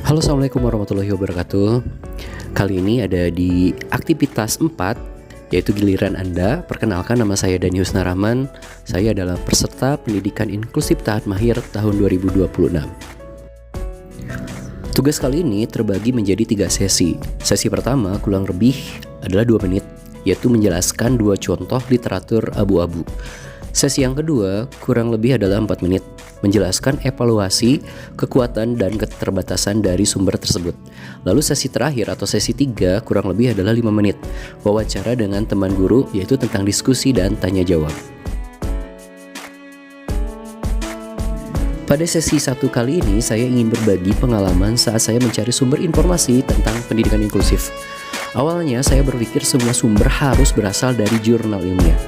Halo, assalamualaikum warahmatullahi wabarakatuh. Kali ini ada di aktivitas 4, yaitu giliran Anda. Perkenalkan, nama saya Dani Husna Rahman. Saya adalah peserta pendidikan inklusif tahap mahir tahun 2026. Tugas kali ini terbagi menjadi 3 sesi. Sesi pertama kurang lebih adalah 2 menit, yaitu menjelaskan 2 contoh literatur abu-abu. Sesi yang kedua kurang lebih adalah 4 menit, menjelaskan evaluasi, kekuatan, dan keterbatasan dari sumber tersebut. Lalu sesi terakhir atau sesi 3 kurang lebih adalah 5 menit, wawancara dengan teman guru, yaitu tentang diskusi dan tanya jawab. Pada sesi 1 kali ini, saya ingin berbagi pengalaman saat saya mencari sumber informasi tentang pendidikan inklusif. Awalnya saya berpikir semua sumber harus berasal dari jurnal ilmiah.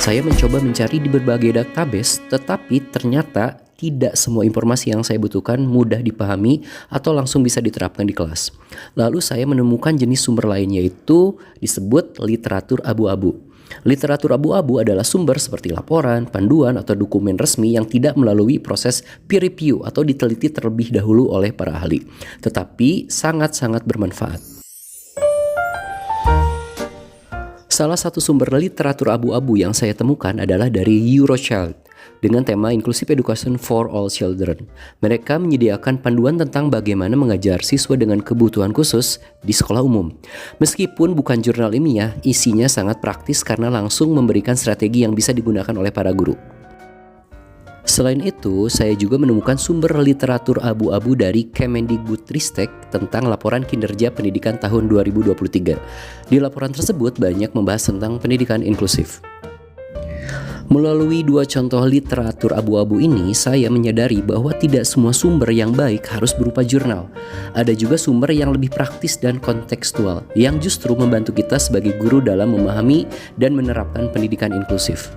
Saya mencoba mencari di berbagai database, tetapi ternyata tidak semua informasi yang saya butuhkan mudah dipahami atau langsung bisa diterapkan di kelas. Lalu saya menemukan jenis sumber lain, yaitu disebut literatur abu-abu. Literatur abu-abu adalah sumber seperti laporan, panduan, atau dokumen resmi yang tidak melalui proses peer review atau diteliti terlebih dahulu oleh para ahli, tetapi sangat-sangat bermanfaat. Salah satu sumber literatur abu-abu yang saya temukan adalah dari Eurochild dengan tema Inclusive Education for All Children. Mereka menyediakan panduan tentang bagaimana mengajar siswa dengan kebutuhan khusus di sekolah umum. Meskipun bukan jurnal ilmiah, isinya sangat praktis karena langsung memberikan strategi yang bisa digunakan oleh para guru. Selain itu, saya juga menemukan sumber literatur abu-abu dari Kemendikbudristek tentang laporan kinerja pendidikan tahun 2023. Di laporan tersebut banyak membahas tentang pendidikan inklusif. Melalui 2 contoh literatur abu-abu ini, saya menyadari bahwa tidak semua sumber yang baik harus berupa jurnal. Ada juga sumber yang lebih praktis dan kontekstual, yang justru membantu kita sebagai guru dalam memahami dan menerapkan pendidikan inklusif.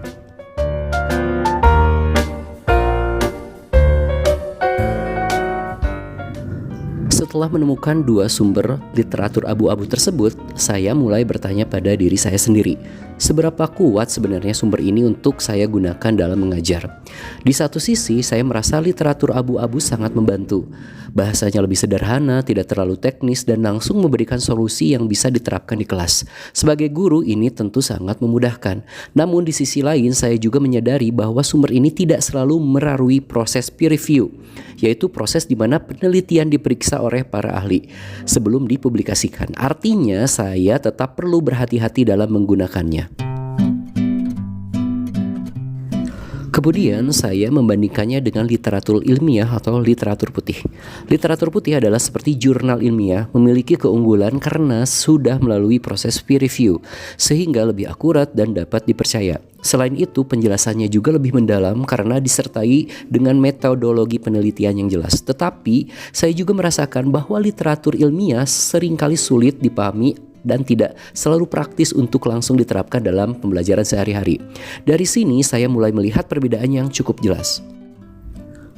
Setelah menemukan 2 sumber literatur abu-abu tersebut, saya mulai bertanya pada diri saya sendiri, seberapa kuat sebenarnya sumber ini untuk saya gunakan dalam mengajar. Di satu sisi, saya merasa literatur abu-abu sangat membantu. Bahasanya lebih sederhana, tidak terlalu teknis, dan langsung memberikan solusi yang bisa diterapkan di kelas. Sebagai guru, ini tentu sangat memudahkan. Namun di sisi lain, saya juga menyadari bahwa sumber ini tidak selalu merarui proses peer review, yaitu proses di mana penelitian diperiksa oleh para ahli sebelum dipublikasikan. Artinya, saya tetap perlu berhati-hati dalam menggunakannya. Kemudian saya membandingkannya dengan literatur ilmiah atau literatur putih. Literatur putih adalah seperti jurnal ilmiah, memiliki keunggulan karena sudah melalui proses peer review, sehingga lebih akurat dan dapat dipercaya. Selain itu, penjelasannya juga lebih mendalam karena disertai dengan metodologi penelitian yang jelas. Tetapi, saya juga merasakan bahwa literatur ilmiah seringkali sulit dipahami dan tidak selalu praktis untuk langsung diterapkan dalam pembelajaran sehari-hari. Dari sini saya mulai melihat perbedaan yang cukup jelas.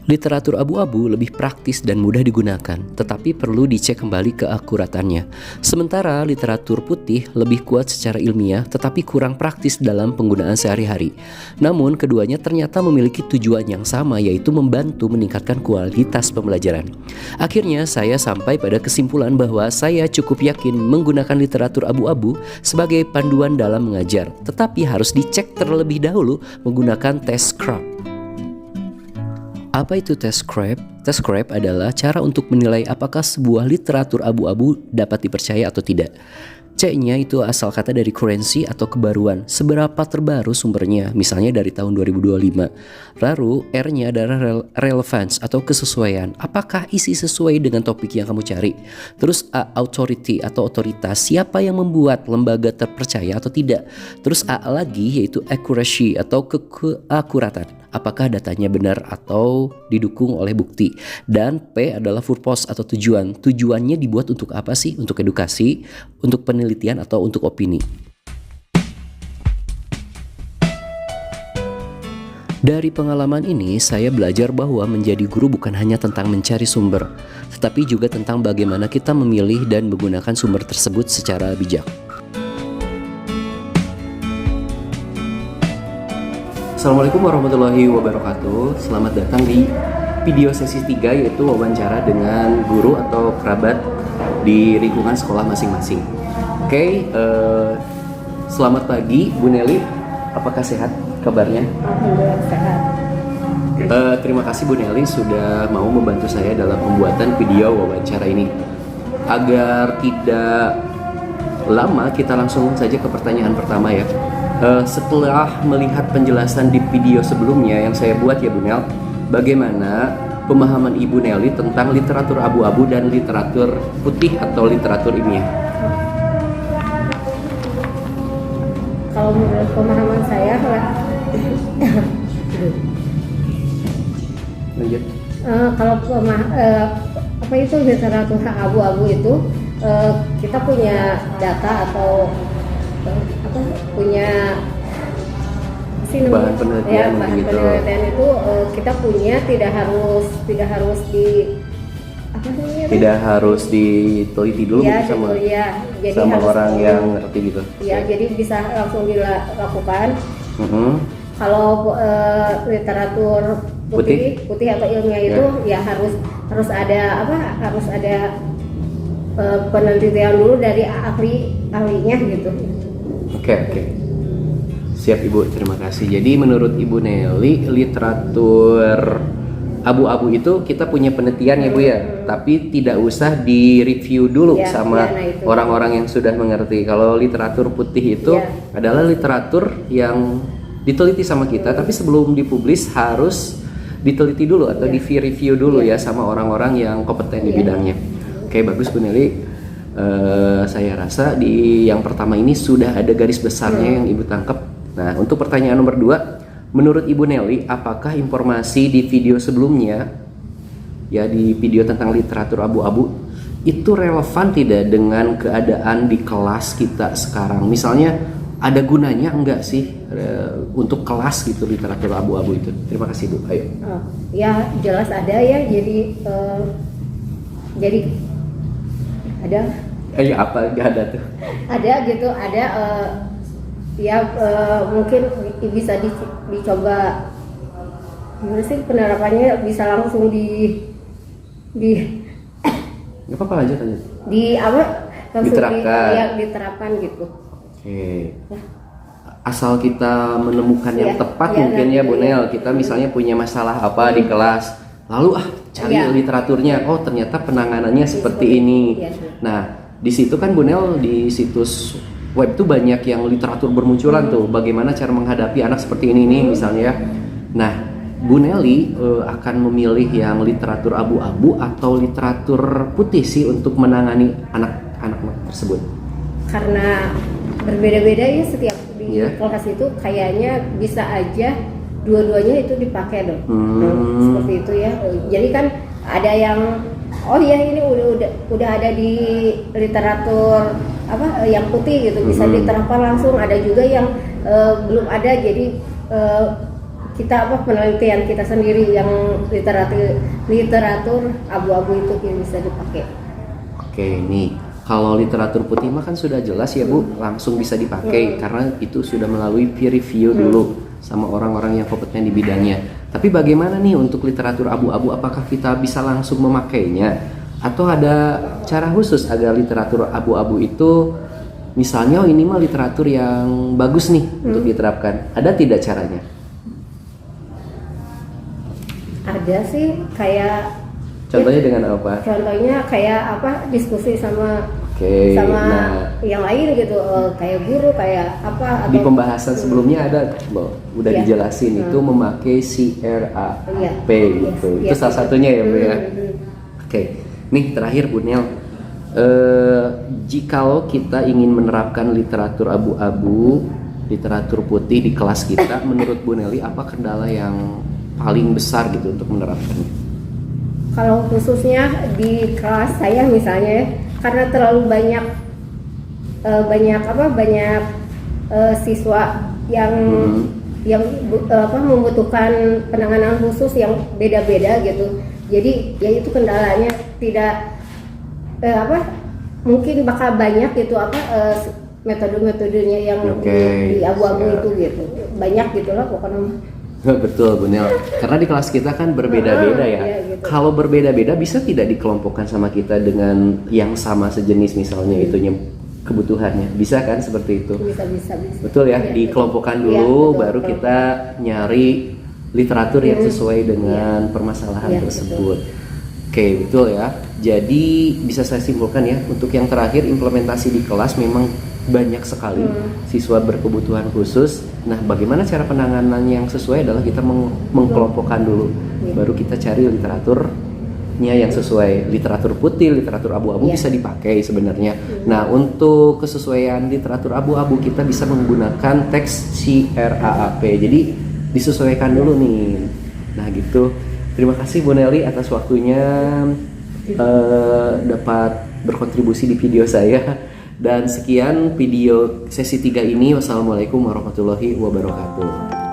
Literatur abu-abu lebih praktis dan mudah digunakan, tetapi perlu dicek kembali keakuratannya. Sementara literatur putih lebih kuat secara ilmiah, tetapi kurang praktis dalam penggunaan sehari-hari. Namun keduanya ternyata memiliki tujuan yang sama, yaitu membantu meningkatkan kualitas pembelajaran. Akhirnya saya sampai pada kesimpulan bahwa saya cukup yakin menggunakan literatur abu-abu sebagai panduan dalam mengajar, tetapi harus dicek terlebih dahulu menggunakan tes Scrap. Apa itu tes Scrap? Tes Scrap adalah cara untuk menilai apakah sebuah literatur abu-abu dapat dipercaya atau tidak. C-nya itu asal kata dari currency atau kebaruan, seberapa terbaru sumbernya, misalnya dari tahun 2025. Lalu R-nya adalah relevance atau kesesuaian, apakah isi sesuai dengan topik yang kamu cari. Terus A, authority atau otoritas, siapa yang membuat, lembaga terpercaya atau tidak. Terus A lagi yaitu accuracy atau keakuratan, apakah datanya benar atau didukung oleh bukti. Dan P adalah purpose atau tujuan. Tujuannya dibuat untuk apa sih? Untuk edukasi, untuk penelitian, atau untuk opini. Dari pengalaman ini, saya belajar bahwa menjadi guru bukan hanya tentang mencari sumber, tetapi juga tentang bagaimana kita memilih dan menggunakan sumber tersebut secara bijak. Assalamualaikum warahmatullahi wabarakatuh. Selamat datang di video sesi 3, yaitu wawancara dengan guru atau kerabat di lingkungan sekolah masing-masing. Oke, selamat pagi Bu Nelly, apakah sehat kabarnya? Alhamdulillah sehat. Terima kasih Bu Nelly sudah mau membantu saya dalam pembuatan video wawancara ini. Agar tidak lama, kita langsung saja ke pertanyaan pertama ya. Setelah melihat penjelasan di video sebelumnya yang saya buat ya Bu Nel, bagaimana pemahaman Ibu Nelly tentang literatur abu-abu dan literatur putih atau literatur ilmiah? Kalau menurut pemahaman saya Lanjut. kalau apa itu literatur abu-abu itu kita punya data atau punya bahan penelitian, ya, bahan gitu. penelitian itu kita punya, tidak harus di apa namanya, Tidak harus diteliti dulu ya, sama jadi sama harus orang yang ngerti gitu. ya, jadi bisa langsung dilakukan. Mhm. Kalau literatur putih atau ilmiah itu ya harus ada penelitian dulu dari ahlinya gitu. Oke. Siap Ibu, terima kasih. Jadi menurut Ibu Nelly, literatur abu-abu itu kita punya penelitian ya Bu ya, tapi tidak usah di-review dulu sama orang-orang yang sudah mengerti. Kalau literatur putih itu adalah literatur yang diteliti sama kita, tapi sebelum dipublis harus diteliti dulu atau di-review dulu ya sama orang-orang yang kompeten di bidangnya. Oke, bagus Bu Nelly. Saya rasa di yang pertama ini sudah ada garis besarnya yang Ibu tangkap. Nah, untuk pertanyaan nomor 2, menurut Ibu Nelly, apakah informasi di video sebelumnya, ya di video tentang literatur abu-abu, itu relevan tidak dengan keadaan di kelas kita sekarang? Misalnya, ada gunanya enggak sih untuk kelas gitu literatur abu-abu itu? Terima kasih Bu. Ayo. Ya jelas ada ya. Jadi ada. Ya apa nggak ada tuh? Ada gitu, ada. Mungkin bisa dicoba. Gimana sih penerapannya, bisa langsung Nggak apa-apa, lanjut. Langsung diterapkan. Diterapkan gitu. Oke. Asal kita menemukan yang tepat mungkin ya Bu Nel. Kita misalnya punya masalah apa di kelas, lalu cari literaturnya. Oh ternyata penanganannya seperti ini. Nah di situ kan Bu Nel, di situs web tuh banyak yang literatur bermunculan tuh. Bagaimana cara menghadapi anak seperti ini nih misalnya. Nah Bu Nelly akan memilih yang literatur abu-abu atau literatur putih sih untuk menangani anak-anak tersebut? Karena berbeda-beda ya, setiap di kelas itu kayaknya bisa aja dua-duanya itu dipakai dong. Seperti itu ya. Jadi kan ada yang ini udah ada di literatur yang putih gitu, bisa diterapkan langsung. Ada juga yang belum ada, jadi kita penelitian kita sendiri yang literatur abu-abu itu yang bisa dipakai. Oke, nih kalau literatur putih mah kan sudah jelas ya Bu, langsung bisa dipakai karena itu sudah melalui peer review dulu sama orang-orang yang kompeten di bidangnya. Tapi bagaimana nih untuk literatur abu-abu, apakah kita bisa langsung memakainya atau ada cara khusus agar literatur abu-abu itu misalnya ini mah literatur yang bagus nih untuk diterapkan, ada tidak caranya? Ada sih, kayak contohnya dengan apa? Contohnya kayak diskusi sama yang lain gitu, kayak guru, kayak apa. Di pembahasan sebelumnya ada udah dijelasin itu memakai CRAP gitu. Itu salah satunya ya Bu ya. Oke. Nih terakhir Bu Nel, jikalau kita ingin menerapkan literatur abu-abu, literatur putih di kelas kita, menurut Bu Nelly apa kendala yang paling besar gitu untuk menerapkannya? Kalau khususnya di kelas saya misalnya ya, karena terlalu banyak siswa yang membutuhkan penanganan khusus yang beda-beda gitu. Jadi ya itu kendalanya, tidak mungkin bakal banyak gitu metode-metodenya yang di abu-abu itu gitu. Banyak gitulah pokoknya. Betul, Bu Nel. Karena di kelas kita kan berbeda-beda ya. Iya, gitu. Kalau berbeda-beda bisa tidak dikelompokkan sama kita dengan yang sama sejenis misalnya itunya kebutuhannya. Bisa kan seperti itu? Bisa. Betul ya, Iya, dikelompokkan betul. Iya, dulu betul, baru betul. kita nyari literatur yang sesuai dengan permasalahan Iya, tersebut. Oke, betul ya. Jadi bisa saya simpulkan ya, untuk yang terakhir implementasi di kelas memang banyak sekali siswa berkebutuhan khusus. Nah, bagaimana cara penanganannya yang sesuai adalah kita mengkelompokkan dulu, baru kita cari literaturnya yang sesuai. Literatur putih, literatur abu-abu bisa dipakai sebenarnya. Nah, untuk kesesuaian literatur abu-abu kita bisa menggunakan teks CRAAP. Jadi disesuaikan dulu nih. Nah, gitu. Terima kasih Bu Nelly atas waktunya dapat berkontribusi di video saya. Dan sekian video sesi 3 ini. Wassalamualaikum warahmatullahi wabarakatuh.